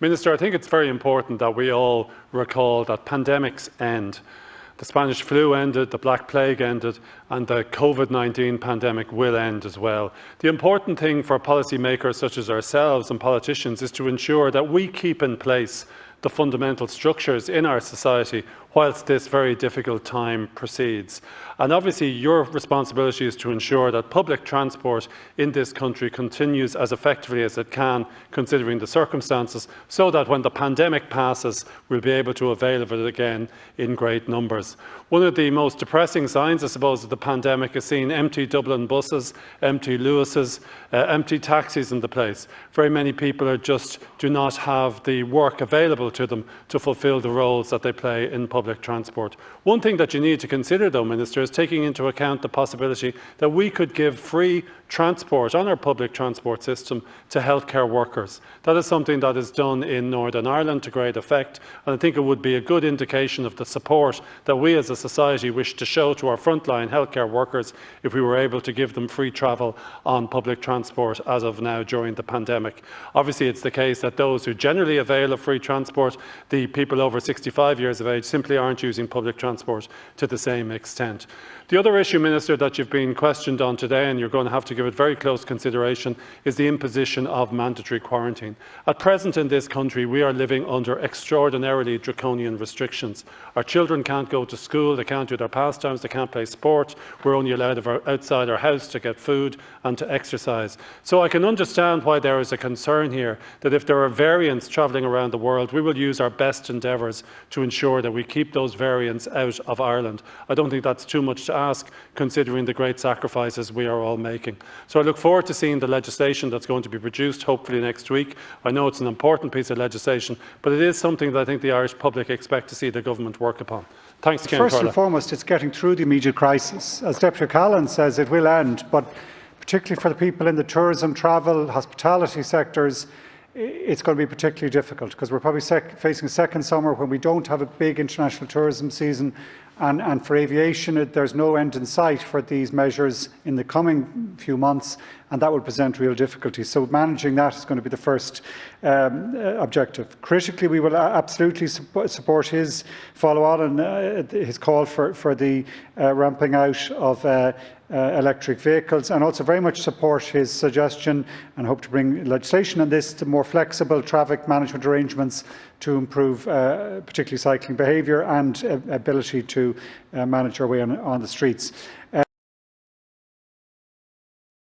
Minister, I think it's very important that we all recall that pandemics end. The Spanish flu ended, the Black Plague ended, and the COVID-19 pandemic will end as well. The important thing for policymakers such as ourselves and politicians is to ensure that we keep in place the fundamental structures in our society whilst this very difficult time proceeds. And obviously your responsibility is to ensure that public transport in this country continues as effectively as it can, considering the circumstances, so that when the pandemic passes, we'll be able to avail of it again in great numbers. One of the most depressing signs, I suppose, of the pandemic is seeing empty Dublin buses, empty Lewis's, empty taxis in the place. Very many people just do not have the work available to them to fulfil the roles that they play in public transport. One thing that you need to consider, though, Minister, is taking into account the possibility that we could give free transport on our public transport system to healthcare workers. That is something that is done in Northern Ireland to great effect, and I think it would be a good indication of the support that we as a society wish to show to our frontline healthcare workers if we were able to give them free travel on public transport as of now during the pandemic. Obviously, it's the case that those who generally avail of free transport, the people over 65 years of age, simply aren't using public transport to the same extent. The other issue, Minister, that you've been questioned on today, and you're going to have to give it very close consideration, is the imposition of mandatory quarantine. At present in this country, we are living under extraordinarily draconian restrictions. Our children can't go to school, they can't do their pastimes, they can't play sport. We're only allowed outside our house to get food and to exercise. So I can understand why there is a concern here that if there are variants travelling around the world, we will use our best endeavours to ensure that we keep those variants out of Ireland. I don't think that's too much to ask, considering the great sacrifices we are all making. So I look forward to seeing the legislation that's going to be produced, hopefully next week. I know it's an important piece of legislation, but it is something that I think the Irish public expect to see the government work upon. Thanks again, First and foremost, it's getting through the immediate crisis. As Deputy Callan says, it will end, but particularly for the people in the tourism, travel, hospitality sectors, it's going to be particularly difficult because we're probably facing a second summer when we don't have a big international tourism season, and for aviation there's no end in sight for these measures in the coming few months, and that will present real difficulties. So managing that is going to be the first objective. Critically, we will absolutely support his follow-on and his call for the ramping out of electric vehicles, and also very much support his suggestion and hope to bring legislation on this to more flexible traffic management arrangements to improve particularly cycling behaviour and ability to manage our way on the streets.